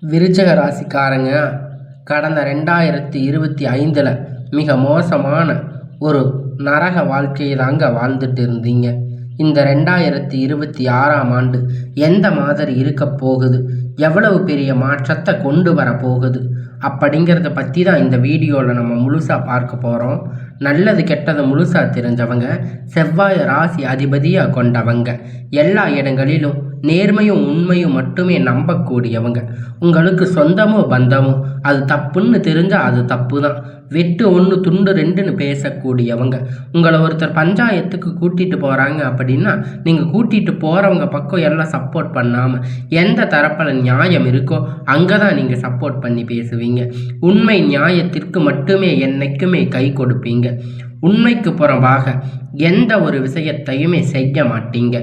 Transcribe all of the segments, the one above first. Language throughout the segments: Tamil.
விருச்சக ராசிக்காரங்க கடந்த 2025 மிக மோசமான ஒரு நரக வாழ்க்கையை தாங்க வாழ்ந்துட்டு இருந்தீங்க. இந்த 2026ஆம் ஆண்டு எந்த மாதிரி இருக்க போகுது, எவ்வளவு பெரிய மாற்றத்தை கொண்டு வர போகுது அப்படிங்கிறத பற்றி தான் இந்த வீடியோவில் நம்ம முழுசாக பார்க்க போகிறோம். நல்லது கெட்டது முழுசாக தெரிஞ்சவங்க, செவ்வாய் ராசி அதிபதியாக கொண்டவங்க, எல்லா இடங்களிலும் நேர்மையும் உண்மையும் மட்டுமே நம்பக்கூடியவங்க, உங்களுக்கு சொந்தமோ பந்தமோ அது தப்புன்னு தெரிஞ்சால் அது தப்பு தான், வெட்டு 1 துண்டு 2ன்னு பேசக்கூடியவங்க, உங்களை ஒருத்தர் பஞ்சாயத்துக்கு கூட்டிகிட்டு போகிறாங்க அப்படின்னா நீங்கள் கூட்டிகிட்டு போகிறவங்க பக்கம் எல்லாம் சப்போர்ட் பண்ணாமல் எந்த தரப்பில் நியாயம் இருக்கோ அங்கே தான் நீங்கள் சப்போர்ட் பண்ணி பேசுவீங்க. உண்மை நியாயத்திற்கு மட்டுமே என்னைக்குமே கை கொடுப்பீங்க. உண்மைக்கு புறம்பாக எந்த ஒரு விஷயத்தையுமே செய்ய மாட்டீங்க.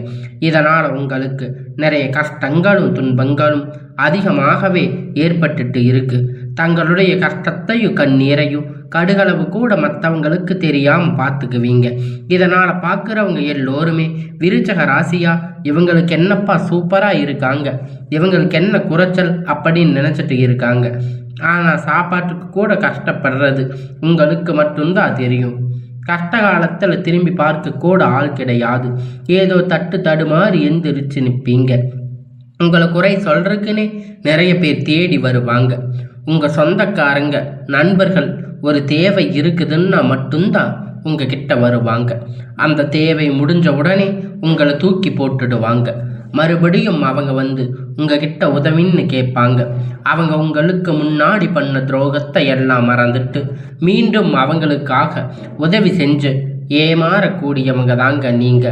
இதனால் உங்களுக்கு நிறைய கஷ்டங்களும் துன்பங்களும் அதிகமாகவே ஏற்பட்டுட்டு இருக்கு. தங்களுடைய கஷ்டத்தையும் கண்ணீரையும் கடுகளவு கூட மற்றவங்களுக்கு தெரியாமல் பார்த்துக்குவீங்க. இதனால் பார்க்குறவங்க எல்லோருமே விருச்சக ராசியா, இவங்களுக்கு என்னப்பா சூப்பராக இருக்காங்க, இவங்களுக்கு என்ன குறைச்சல் அப்படின்னு நினச்சிட்டு இருக்காங்க. ஆனால் சாப்பாட்டுக்கு கூட கஷ்டப்படுறது உங்களுக்கு மட்டும்தான் தெரியும். கஷ்ட காலத்தில் திரும்பி பார்க்க கூட ஆள் கிடையாது. ஏதோ தட்டு தடுமாறி எந்திரிச்சு நிற்பீங்க. உங்களை குறை சொல்றதுக்குன்னே நிறைய பேர் தேடி வருவாங்க. உங்கள் சொந்தக்காரங்க நண்பர்கள் ஒரு தேவை இருக்குதுன்னா மட்டும்தான் உங்ககிட்ட வருவாங்க. அந்த தேவை முடிஞ்ச உடனே உங்களை தூக்கி போட்டுடுவாங்க. மறுபடியும் அவங்க வந்து உங்ககிட்ட உதவின்னு கேட்பாங்க. அவங்க உங்களுக்கு முன்னாடி பண்ண துரோகத்தை எல்லாம் மறந்துட்டு மீண்டும் அவங்களுக்காக உதவி செஞ்சு ஏமாறக்கூடியவங்க தாங்க நீங்க.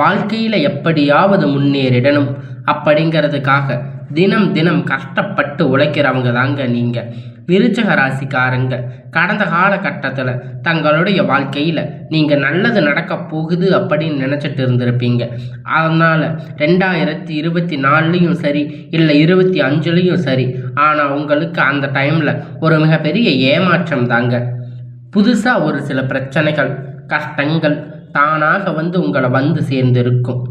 வாழ்க்கையில் எப்படியாவது முன்னேறிடணும் அப்படிங்கிறதுக்காக தினம் தினம் கஷ்டப்பட்டு உழைக்கிறவங்க தாங்க நீங்க. விருச்சக ராசிக்காரங்க கடந்த காலகட்டத்தில் தங்களுடைய வாழ்க்கையில் நீங்கள் நல்லது நடக்க போகுது அப்படின்னு நினச்சிட்டு இருந்திருப்பீங்க. அதனால் 2024லையும் சரி இல்லை 25லையும் சரி, ஆனால் உங்களுக்கு அந்த டைமில் ஒரு மிகப்பெரிய ஏமாற்றம் தாங்க. புதுசாக ஒரு சில பிரச்சனைகள் கஷ்டங்கள் தானாக வந்து உங்களை வந்து சேர்ந்திருக்கும்.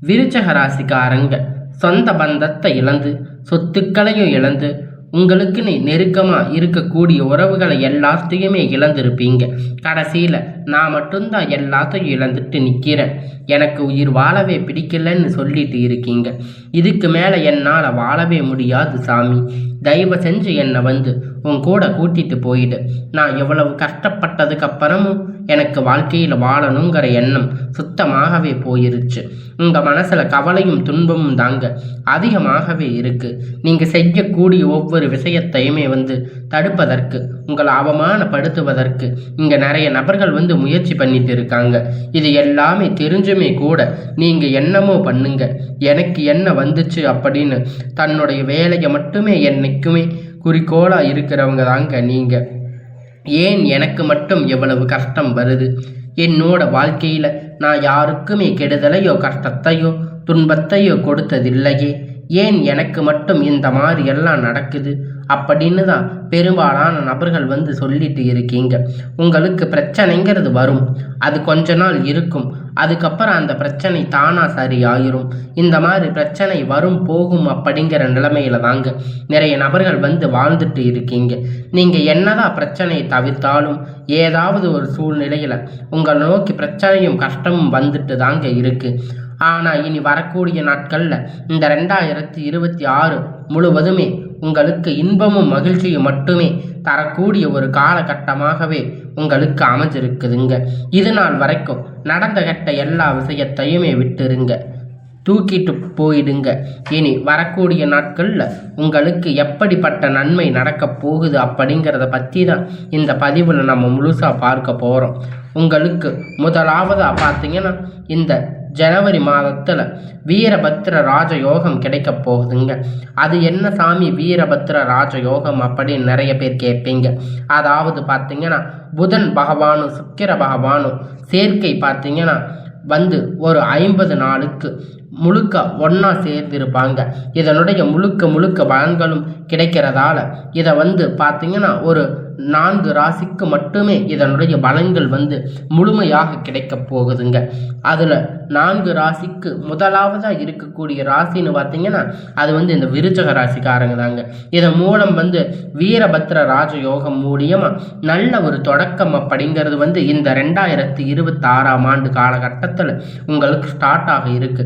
விருச்சக ராசிக்காரங்க சொந்த பந்தத்தை இழந்து சொத்துக்களையும் இழந்து உங்களுக்குன்னு நெருக்கமாக இருக்கக்கூடிய உறவுகளை எல்லாத்தையுமே இழந்திருப்பீங்க. கடைசியில் நான் மட்டும்தான் எல்லாத்தையும் இழந்துட்டு நிற்கிறேன், எனக்கு உயிர் வாழவே பிடிக்கலன்னு சொல்லிட்டு இருக்கீங்க. இதுக்கு மேலே என்னால் வாழவே முடியாது சாமி, தயவு செஞ்சு என்னை வந்து உன் கூட கூட்டிட்டு போயிடு. நான் எவ்வளவு கஷ்டப்பட்டதுக்கு அப்புறமும் எனக்கு வாழ்க்கையில் வாழணுங்கிற எண்ணம் சுத்தமாகவே போயிருச்சு. உங்கள் மனசில் கவலையும் துன்பமும் தாங்க அதிகமாகவே இருக்குது. நீங்கள் செய்யக்கூடிய ஒவ்வொரு விஷயத்தையுமே வந்து தடுப்பதற்கு, உங்களை அவமானப்படுத்துவதற்கு இங்கே நிறைய நபர்கள் வந்து முயற்சி பண்ணிட்டு இருக்காங்க. இது எல்லாமே தெரிஞ்சுமே கூட நீங்கள் என்னமோ பண்ணுங்க, எனக்கு என்ன வந்துச்சு அப்படின்னு தன்னுடைய வேலையை மட்டுமே என்னைக்குமே குறிக்கோளாக இருக்கிறவங்க தாங்க நீங்கள். ஏன் எனக்கு மட்டும் எவ்வளவு கஷ்டம் வருது, என்னோட வாழ்க்கையில் நான் யாருக்குமே கெடுதலையோ கஷ்டத்தையோ துன்பத்தையோ கொடுத்ததில்லையே, ஏன் எனக்கு மட்டும் இந்த மாதிரி எல்லாம் நடக்குது அப்படின்னு தான் பெரும்பாலான நபர்கள் வந்து சொல்லிட்டு இருக்கீங்க. உங்களுக்கு பிரச்சனைங்கிறது வரும், அது கொஞ்ச நாள் இருக்கும், அதுக்கப்புறம் அந்த பிரச்சனை தானாக சரியாயிரும். இந்த மாதிரி பிரச்சனை வரும் போகும் அப்படிங்கிற நிலைமையில தாங்க நிறைய நபர்கள் வந்து வாழ்ந்துட்டு இருக்கீங்க. நீங்கள் என்னதான் பிரச்சனையை தவிர்த்தாலும் ஏதாவது ஒரு சூழ்நிலையில் உங்களை நோக்கி பிரச்சனையும் கஷ்டமும் வந்துட்டு தாங்க இருக்குது. ஆனால் இனி வரக்கூடிய நாட்களில் இந்த 2026 முழுவதுமே உங்களுக்கு இன்பமும் மகிழ்ச்சியும் மட்டுமே தரக்கூடிய ஒரு காலகட்டமாகவே உங்களுக்கு அமைஞ்சிருக்குதுங்க. இது நாள் வரைக்கும் நடந்த கட்ட எல்லா விஷயத்தையுமே விட்டுருங்க, தூக்கிட்டு போயிடுங்க. இனி வரக்கூடிய நாட்களில் உங்களுக்கு எப்படிப்பட்ட நன்மை நடக்க போகுது அப்படிங்கிறத பற்றி தான் இந்த பதிவில் நம்ம முழுசாக பார்க்க போகிறோம். உங்களுக்கு முதலாவதாக பார்த்தீங்கன்னா இந்த ஜனவரி மாதத்தில் வீரபத்ர ராஜயோகம் கிடைக்க போகுதுங்க. அது என்ன சாமி வீரபத்ர ராஜயோகம் அப்படின்னு நிறைய பேர் கேட்பீங்க. அதாவது பார்த்தீங்கன்னா புதன் பகவானும் சுக்கிர பகவானும் சேர்க்கை பார்த்தீங்கன்னா வந்து ஒரு 50 நாளுக்கு முழுக்க ஒன்றா சேர்ந்திருப்பாங்க. இதனுடைய முழுக்க பலன்களும் கிடைக்கிறதால இதை பார்த்தீங்கன்னா ஒரு 4 ராசிக்கு மட்டுமே இதனுடைய பலன்கள் முழுமையாக கிடைக்க போகுதுங்க. அதில் 4 ராசிக்கு முதலாவதாக இருக்கக்கூடிய ராசின்னு பார்த்தீங்கன்னா அது இந்த விருச்சக ராசிக்காரங்க தாங்க. இதன் மூலம் வீரபத்ர ராஜயோகம் மூலியமாக நல்ல ஒரு தொடக்கம் அப்படிங்கிறது இந்த 2026ஆம் ஆண்டு காலகட்டத்தில் உங்களுக்கு ஸ்டார்ட் ஆக இருக்கு,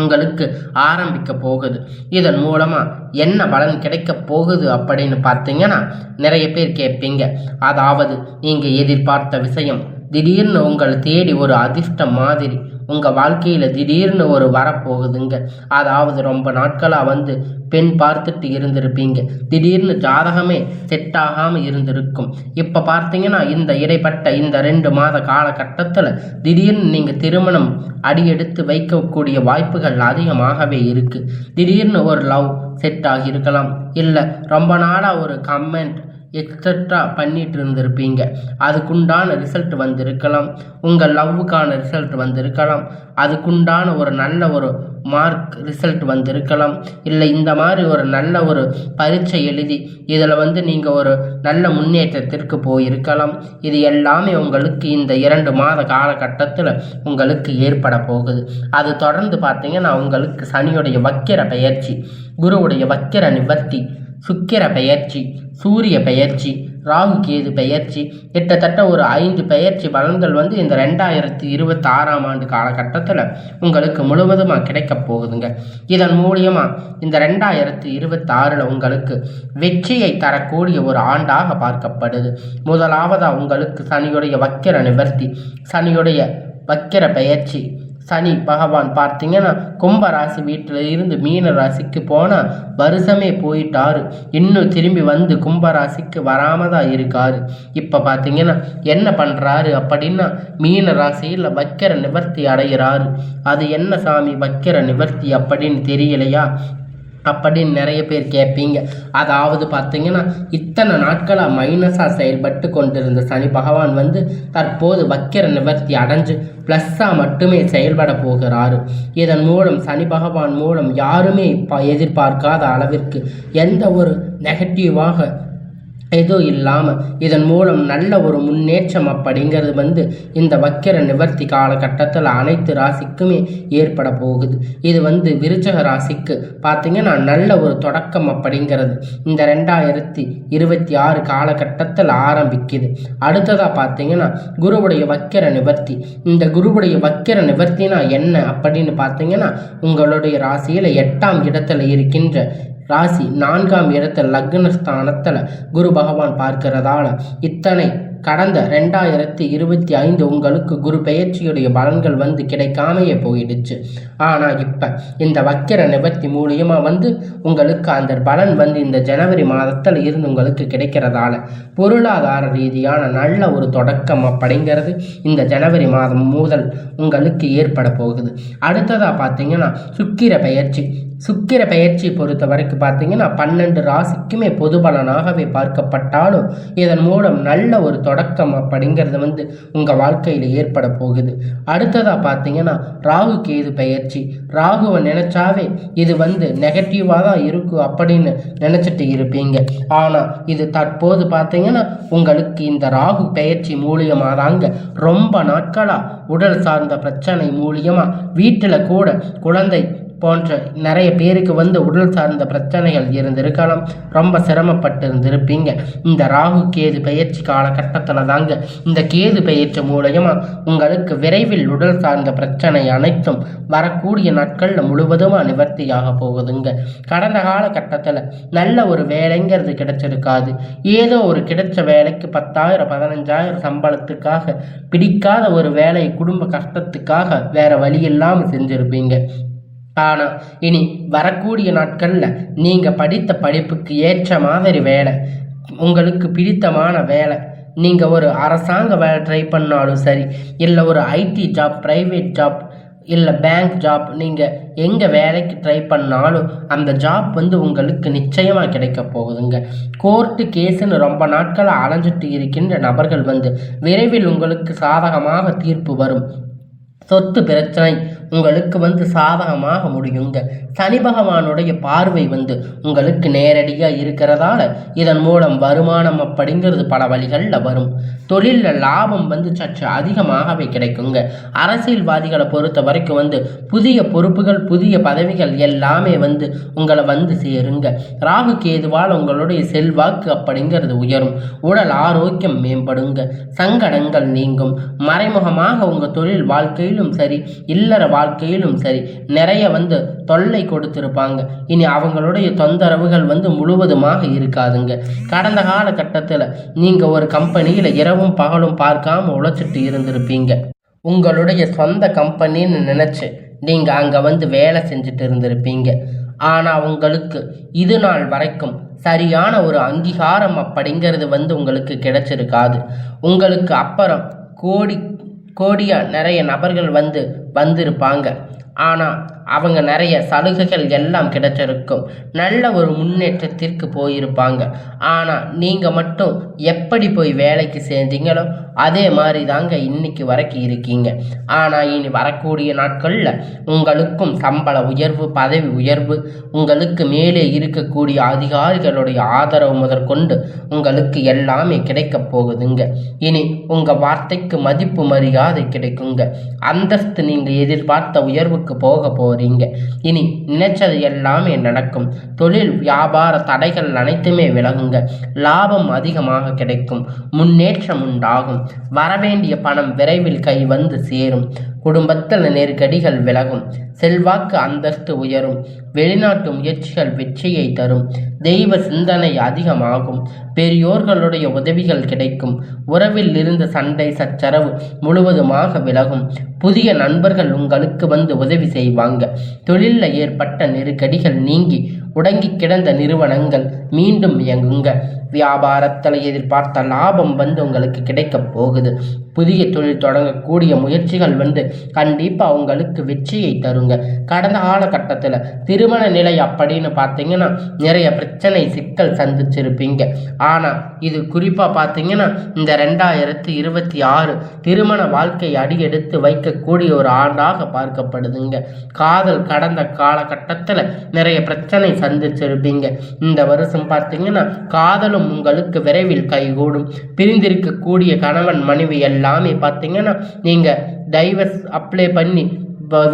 உங்களுக்கு ஆரம்பிக்க போகுது. இதன் மூலமாக என்ன பலன் கிடைக்க போகுது அப்படின்னு பார்த்தீங்கன்னா நிறைய பேர் கேட்பீங்க. அதாவது நீங்கள் எதிர்பார்த்த விஷயம் திடீர்னு உங்களை தேடி ஒரு அதிர்ஷ்டம் மாதிரி உங்கள் வாழ்க்கையில் திடீர்னு ஒரு வரப்போகுதுங்க. அதாவது ரொம்ப நாட்களாக பெண் பார்த்துட்டு இருந்திருப்பீங்க, திடீர்னு ஜாதகமே செட் ஆகாமல் இருந்திருக்கும். இப்போ பார்த்தீங்கன்னா இந்த இடைப்பட்ட இந்த 2 மாத காலகட்டத்தில் திடீர்னு நீங்கள் திருமணம் அடியெடுத்து வைக்கக்கூடிய வாய்ப்புகள் அதிகமாகவே இருக்குது. திடீர்னு ஒரு லவ் செட் ஆகியிருக்கலாம், இல்லை ரொம்ப நாளாக ஒரு கமெண்ட் எக்ஸட்ரா பண்ணிட்டு இருந்திருப்பீங்க, அதுக்குண்டான ரிசல்ட் வந்திருக்கலாம். உங்கள் லவ்வுக்கான ரிசல்ட் வந்திருக்கலாம், அதுக்குண்டான ஒரு நல்ல ஒரு மார்க் ரிசல்ட் வந்திருக்கலாம். இல்லை இந்த மாதிரி ஒரு நல்ல ஒரு பரீட்சை எழுதி இதில் நீங்கள் ஒரு நல்ல முன்னேற்றத்திற்கு போயிருக்கலாம். இது எல்லாமே உங்களுக்கு இந்த 2 மாத காலகட்டத்தில் உங்களுக்கு ஏற்பட போகுது. அது தொடர்ந்து பார்த்தீங்கன்னா உங்களுக்கு சனியுடைய வக்கிர பெயர்ச்சி, குருவுடைய வக்கிர நிவர்த்தி, சுக்கிர பெயர்ச்சி, சூரிய பெயர்ச்சி, ராகு கேது பெயர்ச்சி, கிட்டத்தட்ட ஒரு 5 பெயர்ச்சி பலன்கள் இந்த 2026ஆம் ஆண்டு காலகட்டத்தில் உங்களுக்கு முழுவதுமாக கிடைக்க போகுதுங்க. இதன் மூலியமாக இந்த 2026 உங்களுக்கு வெற்றியை தரக்கூடிய ஒரு ஆண்டாக பார்க்கப்படுது. முதலாவதாக உங்களுக்கு சனியுடைய வக்கிர நிவர்த்தி, சனியுடைய வக்கிர பெயர்ச்சி. சனி பகவான் பார்த்தீங்கன்னா கும்பராசி வீட்டில் இருந்து மீன ராசிக்கு போனால் வருஷமே போயிட்டாரு, இன்னும் திரும்பி கும்பராசிக்கு வராம தான் இருக்காரு. இப்போ பார்த்தீங்கன்னா என்ன பண்ணுறாரு அப்படின்னா மீன ராசியில் வக்கிர நிவர்த்தி அடைகிறாரு. அது என்ன சாமி வக்கிர நிவர்த்தி அப்படின்னு தெரியலையா அப்படின்னு நிறைய பேர் கேட்பீங்க. அதாவது பார்த்தீங்கன்னா இத்தனை நாட்களாக மைனஸாக செயல்பட்டு கொண்டிருந்த சனி பகவான் தற்போது வக்கிர நிவர்த்தி அடைஞ்சு ப்ளஸ்ஸாக மட்டுமே செயல்பட போகிறாரு. இதன் மூலம் சனி பகவான் மூலம் யாருமே எதிர்பார்க்காத அளவிற்கு எந்த ஒரு நெகட்டிவாக எதுவும் இல்லாமல் இதன் மூலம் நல்ல ஒரு முன்னேற்றம் அப்படிங்கிறது இந்த வக்கிர நிவர்த்தி காலகட்டத்தில் அனைத்து ராசிக்குமே ஏற்பட போகுது. இது விருச்சக ராசிக்கு பார்த்தீங்கன்னா நல்ல ஒரு தொடக்கம் அப்படிங்கிறது இந்த 2026 காலகட்டத்தில் ஆரம்பிக்குது. அடுத்ததாக பார்த்தீங்கன்னா குருவுடைய வக்கிர நிவர்த்தி. இந்த குருவுடைய வக்கிர நிவர்த்தினா என்ன அப்படின்னு பார்த்தீங்கன்னா உங்களுடைய ராசியில் 8ஆம் இடத்துல இருக்கின்ற ராசி 4ஆம் இடத்துல லக்னஸ்தானத்தில் குரு பகவான் பார்க்கிறதால இத்தனை கடந்த 2025 உங்களுக்கு குரு பெயர்ச்சியுடைய பலன்கள் கிடைக்காமையே போயிடுச்சு. ஆனால் இப்போ இந்த வக்கிர நிவர்த்தி மூலியமாக உங்களுக்கு அந்த பலன் இந்த ஜனவரி மாதத்தில் இருந்து உங்களுக்கு கிடைக்கிறதால பொருளாதார ரீதியான நல்ல ஒரு தொடக்கம் அப்படிங்கிறது இந்த ஜனவரி மாதம் முதல் உங்களுக்கு ஏற்பட போகுது. அடுத்ததாக பார்த்தீங்கன்னா சுக்கிர பெயர்ச்சி. சுக்கிர பெயர்ச்சி பொறுத்த வரைக்கும் பார்த்தீங்கன்னா 12 ராசிக்குமே பொது பலனாகவே பார்க்கப்பட்டாலும் இதன் மூலம் நல்ல ஒரு தொடக்கம் அப்படிங்கிறது உங்கள் வாழ்க்கையில் ஏற்பட போகுது. அடுத்ததாக பார்த்தீங்கன்னா ராகு கேது பெயர்ச்சி. ராகுவை நினைச்சாவே இது நெகட்டிவாக தான் இருக்கும் அப்படின்னு நினச்சிட்டு இருப்பீங்க. ஆனால் இது தற்போது பார்த்தீங்கன்னா உங்களுக்கு இந்த ராகு பெயர்ச்சி மூலியமாக தாங்க ரொம்ப நாட்களாக உடல் சார்ந்த பிரச்சனை மூலியமாக வீட்டில் கூட குழந்தை போன்ற நிறைய பேருக்கு உடல் சார்ந்த பிரச்சனைகள் இருந்திருக்கலாம், ரொம்ப சிரமப்பட்டு இருந்திருப்பீங்க. இந்த ராகு கேது பயிற்சி காலகட்டத்தில் தாங்க இந்த கேது பயிற்சி மூலயமா உங்களுக்கு விரைவில் உடல் சார்ந்த பிரச்சனை அனைத்தும் வரக்கூடிய நாட்களில் முழுவதுமாக நிவர்த்தியாக போகுதுங்க. கடந்த காலகட்டத்தில் நல்ல ஒரு வேலைங்கிறது கிடைச்சிருக்காது. ஏதோ ஒரு கிடைச்ச வேலைக்கு 10,000 15,000 சம்பளத்துக்காக பிடிக்காத ஒரு வேலை குடும்ப கஷ்டத்துக்காக வேற வழி இல்லாமல் செஞ்சுருப்பீங்க. ஆனால் இனி வரக்கூடிய நாட்களில் நீங்கள் படித்த படிப்புக்கு ஏற்ற மாதிரி வேலை, உங்களுக்கு பிடித்தமான வேலை, நீங்கள் ஒரு அரசாங்க வேலை ட்ரை பண்ணாலும் சரி, இல்லை ஒரு ஐடி ஜாப், ப்ரைவேட் ஜாப், இல்லை பேங்க் ஜாப், நீங்கள் எங்கே வேலைக்கு ட்ரை பண்ணாலும் அந்த ஜாப் உங்களுக்கு நிச்சயமாக கிடைக்க போகுதுங்க. கோர்ட்டு கேஸுன்னு ரொம்ப நாட்களாக அலைஞ்சிட்டு இருக்கின்ற நபர்கள் விரைவில் உங்களுக்கு சாதகமாக தீர்ப்பு வரும். சொத்து பிரச்சனை உங்களுக்கு வந்து சாதகமாக முடியுங்க. சனி பகவானுடைய பார்வை வந்து உங்களுக்கு நேரடியாக இருக்கிறதால இதன் மூலம் வருமானம் அப்படிங்கிறது பல வழிகளில் வரும். தொழிலில் லாபம் வந்து சற்று அதிகமாகவே கிடைக்குங்க. அரசியல்வாதிகளை பொறுத்த வரைக்கும் வந்து புதிய பொறுப்புகள் புதிய பதவிகள் எல்லாமே வந்து உங்களை வந்து சேருங்க. ராகு கேதுவால் உங்களுடைய செல்வாக்கு அப்படிங்கிறது உயரும். உடல் ஆரோக்கியம் மேம்படுங்க. சங்கடங்கள் நீங்கும். மறைமுகமாக உங்கள் தொழில் வாழ்க்கையிலும் சரி இல்லற வாழ்க்கையிலும் சரி நிறைய வந்து தொல்லை கொடுத்திருப்பாங்க. இனி அவங்களுடைய தொந்தரவுகள் வந்து முழுவதுமாக இருக்காதுங்க. கடந்த காலகட்டத்தில் நீங்கள் ஒரு கம்பெனியில் இரவும் பகலும் பார்க்காம உழைச்சிட்டு இருந்திருப்பீங்க. உங்களுடைய சொந்த கம்பெனின்னு நினச்சி நீங்கள் அங்கே வந்து வேலை செஞ்சுட்டு இருந்திருப்பீங்க. ஆனால் உங்களுக்கு இது நாள் வரைக்கும் சரியான ஒரு அங்கீகாரம் அப்படிங்கிறது வந்து உங்களுக்கு கிடைச்சிருக்காது. உங்களுக்கு அப்புறம் கோடியாக நிறைய நபர்கள் வந்திருப்பாங்க. ஆனால் அவங்க நிறைய சலுகைகள் எல்லாம் கிடைச்சிருக்கும். நல்ல ஒரு முன்னேற்றத்திற்கு போயிருப்பாங்க. ஆனால் நீங்கள் மட்டும் எப்படி போய் வேலைக்கு சேர்ந்தீங்களோ அதே மாதிரி தாங்க இன்னைக்கு வரைக்கும் இருக்கீங்க. ஆனால் இனி வரக்கூடிய நாட்களில் உங்களுக்கும் சம்பள உயர்வு பதவி உயர்வு உங்களுக்கு மேலே இருக்கக்கூடிய அதிகாரிகளுடைய ஆதரவு முதற்கொண்டு உங்களுக்கு எல்லாமே கிடைக்க போகுதுங்க. இனி உங்கள் வார்த்தைக்கு மதிப்பு மரியாதை கிடைக்குங்க. அந்தஸ்து நீங்கள் எதிர்பார்த்த உயர்வுக்கு போக போகிறீங்க. இனி நினைச்சது எல்லாமே நடக்கும். தொழில் வியாபார தடைகள் அனைத்துமே விலகுங்க. லாபம் அதிகமாக கிடைக்கும். முன்னேற்றம் உண்டாகும். வரவேண்டிய பணம் விரைவில் கை வந்து சேரும். குடும்பத்தில் நெருக்கடிகள் விலகும். செல்வாக்கு அந்தஸ்து உயரும். வெளிநாட்டு முயற்சிகள் வெற்றியை தரும். தெய்வ சிந்தனை அதிகமாகும். பெரியோர்களுடைய உதவிகள் கிடைக்கும். உறவில் இருந்த சண்டை சச்சரவு முழுவதுமாக விலகும். புதிய நண்பர்கள் உங்களுக்கு வந்து உதவி செய்வாங்க. தொழிலில் ஏற்பட்ட நெருக்கடிகள் நீங்கி முடங்கி கிடந்த நிறுவனங்கள் மீண்டும் இயங்குங்க. வியாபாரத்தில் எதிர்பார்த்த லாபம் வந்து உங்களுக்கு கிடைக்க போகுது. புதிய தொழில் தொடங்கக்கூடிய முயற்சிகள் வந்து கண்டிப்பாக உங்களுக்கு வெற்றியை தருங்க. கடந்த காலகட்டத்தில் திருமண நிலை அப்படின்னு பார்த்தீங்கன்னா நிறைய பிரச்சனை சிக்கல் சந்திச்சிருப்பீங்க. ஆனால் இது குறிப்பாக பார்த்தீங்கன்னா இந்த 2026 திருமண வாழ்க்கை அடியெடுத்து வைக்கக்கூடிய ஒரு ஆண்டாக பார்க்கப்படுதுங்க. காதல் கடந்த காலகட்டத்தில் நிறைய பிரச்சனை சந்திச்சிருப்பீங்க. இந்த வருஷம் பார்த்தீங்கன்னா காதலும் உங்களுக்கு விரைவில் கைகூடும். பிரிந்திருக்கக்கூடிய கணவன் மனைவி எல்லாமே பார்த்தீங்கன்னா நீங்கள் டைவர்ஸ் அப்ளை பண்ணி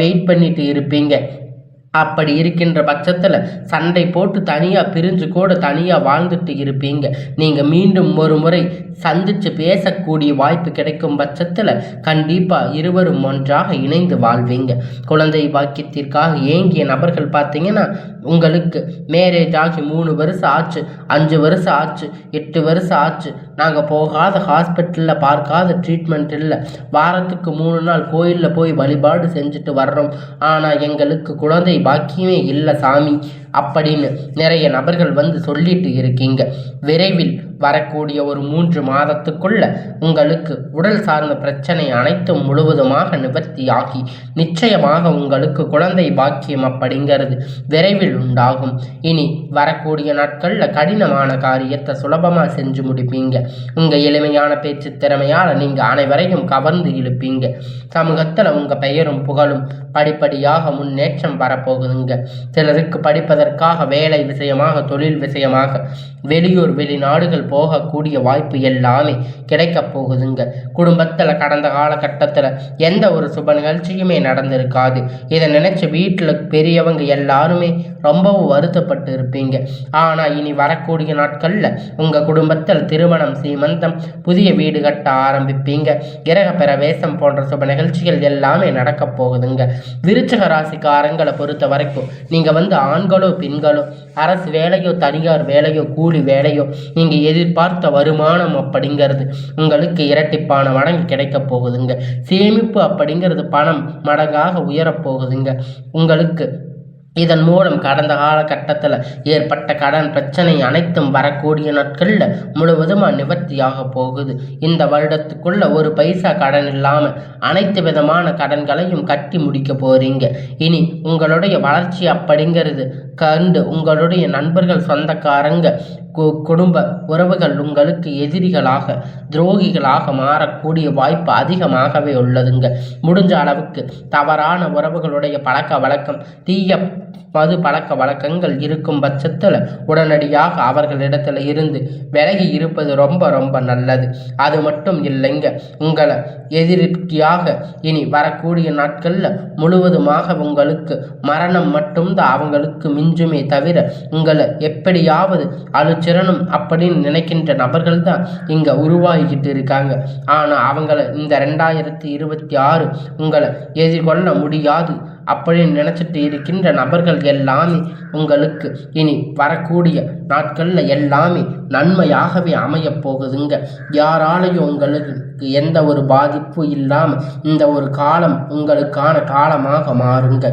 வெயிட் பண்ணிட்டு இருப்பீங்க. அப்படி இருக்கின்ற பட்சத்தில் சண்டை போட்டு தனியாக பிரிஞ்சு கூட தனியாக வாழ்ந்துட்டு இருப்பீங்க. நீங்கள் மீண்டும் ஒரு முறை சந்தித்து பேசக்கூடிய வாய்ப்பு கிடைக்கும் பட்சத்தில் கண்டிப்பாக இருவரும் ஒன்றாக இணைந்து வாழ்வீங்க. குழந்தை பாக்கியத்திற்காக ஏங்கிய நபர்கள் பார்த்தீங்கன்னா உங்களுக்கு மேரேஜ் ஆகி 3 வருஷம் ஆச்சு, 5 வருஷம் ஆச்சு, 8 வருஷம் ஆச்சு, நாங்கள் போகாத ஹாஸ்பிட்டலில் பார்க்காத ட்ரீட்மெண்ட் இல்லை, வாரத்துக்கு 3 நாள் கோயிலில் போய் வழிபாடு செஞ்சுட்டு வர்றோம், ஆனால் எங்களுக்கு குழந்தை பாக்கியமே இல்லை சாமி அப்படின்னு நிறைய நபர்கள் வந்து சொல்லிட்டு இருக்கீங்க. விரைவில் வரக்கூடிய ஒரு 3 மாதத்துக்குள்ள உங்களுக்கு உடல் சார்ந்த பிரச்சனை அனைத்தும் முழுவதுமாக நிவர்த்தியாகி நிச்சயமாக உங்களுக்கு குழந்தை பாக்கியம் அப்படிங்கிறது விரைவில் உண்டாகும். இனி வரக்கூடிய நாட்களில் கடினமான காரியத்தை சுலபமாக செஞ்சு முடிப்பீங்க. உங்கள் எளிமையான பேச்சு திறமையால் நீங்கள் அனைவரையும் கவர்ந்து இழுப்பீங்க. சமூகத்தில் உங்கள் பெயரும் புகழும் படிப்படியாக முன்னேற்றம் வரப்போகுதுங்க. சிலருக்கு படிப்பதற்காக வேலை விஷயமாக தொழில் விஷயமாக வெளியூர் வெளிநாடுகள் போகக்கூடிய வாய்ப்பு எல்லாமே கிடைக்கப் போகுதுங்க. குடும்பத்தில் கடந்த காலகட்டத்தில் எந்த ஒரு சுப நிகழ்ச்சியுமே நடந்திருக்காது. இதை நினைச்ச வீட்டில் பெரியவங்க எல்லாருமே ரொம்பவும் வருத்தப்பட்டு இருப்பீங்க. ஆனால் இனி வரக்கூடிய நாட்களில் உங்கள் குடும்பத்தில் திருமணம் சீமந்தம் புதிய வீடு கட்ட ஆரம்பிப்பீங்க. கிரக பிரவேசம் போன்ற சுப நிகழ்ச்சிகள் எல்லாமே நடக்கப் போகுதுங்க. விருச்சிக ராசிக்காரங்களை பொறுத்த வரைக்கும் நீங்கள் வந்து ஆண்களோ பெண்களோ அரசு வேலையோ தனியார் வேலையோ கூலி வேலையோ நீங்கள் எதிர்பார்த்த வருமானம் அப்படிங்கிறது உங்களுக்கு இரட்டிப்பான மடங்கு கிடைக்க போகுதுங்க. சேமிப்பு அப்படிங்கிறது பணம் மடங்காக உயரப்போகுதுங்க. உங்களுக்கு இதன் மூலம் கடந்த காலகட்டத்தில் ஏற்பட்ட கடன் பிரச்சனை அனைத்தும் வரக்கூடிய நாட்களில் முழுவதுமாக நிவர்த்தியாக போகுது. இந்த வருடத்துக்குள்ள ஒரு பைசா கடன் இல்லாமல் அனைத்து விதமான கடன்களையும் கட்டி முடிக்க போறீங்க. இனி உங்களுடைய வளர்ச்சி அப்படிங்கிறது கண்டு உங்களுடைய நண்பர்கள், சொந்தக்காரங்க, குடும்ப உறவுகள் உங்களுக்கு எதிரிகளாக, துரோகிகளாக மாறக்கூடிய வாய்ப்பு அதிகமாகவே உள்ளதுங்க. முடிஞ்ச அளவுக்கு தவறான உறவுகளுடைய பழக்க வழக்கம், தீய மது பழக்க வழக்கங்கள் இருக்கும் பட்சத்தில் உடனடியாக அவர்களிடத்துல இருந்து விலகி இருப்பது ரொம்ப ரொம்ப நல்லது. அது மட்டும் இல்லைங்க, உங்களை எதிர்த்தியாக இனி வரக்கூடிய நாட்களில் முழுவதுமாக உங்களுக்கு மரணம் மட்டும்தான் அவங்களுக்கு மிஞ்சுமே தவிர உங்களை எப்படியாவது அழுச்சிரணும் அப்படின்னு நினைக்கின்ற நபர்கள் தான் இங்கே உருவாகிக்கிட்டு இருக்காங்க. ஆனால் அவங்கள இந்த 2026 உங்களை எதிர்கொள்ள முடியாது அப்படின்னு நினச்சிட்டு இருக்கின்ற நபர்கள் எல்லாமே உங்களுக்கு இனி வரக்கூடிய நாட்களில் எல்லாமே நன்மையாகவே அமையப் போகுதுங்க. யாராலையும் உங்களுக்கு எந்த ஒரு பாதிப்பும் இல்லாமல் இந்த ஒரு காலம் உங்களுக்கான காலமாக மாறுங்க.